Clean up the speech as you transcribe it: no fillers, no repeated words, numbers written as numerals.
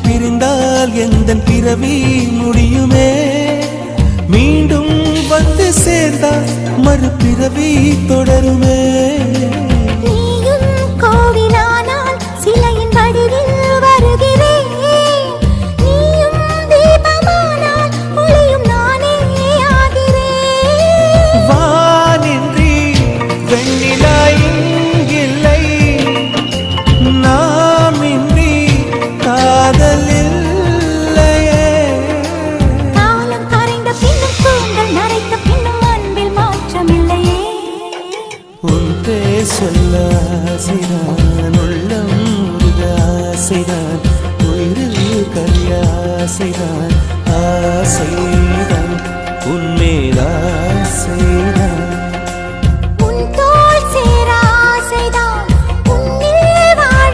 பிரிந்தால் எந்தன் பிறவி முடியுமே மீண்டும் வந்து சேர்ந்தால் மறுபிறவி தொடருமே நீயும் கோவிலானால் சிலையின் வடிவில் வருகிறேன் நீயும் தீபமானால் ஒளியும் நானே ஆகிறேன் வானின்றி வெண்ணிலா இங்கில்லை நாமின்றி காதல் இல்லையே காலம் கரைந்த பின்னும் தூங்கள் நரைத்த பின்னும் அன்பில் மாற்றமில்லையே உன் பேர் சொல்ல ஆசைதான் உள்ளம் முருக ஆசைதான் உயிரில் கரிய ஆசைதான் ஆசை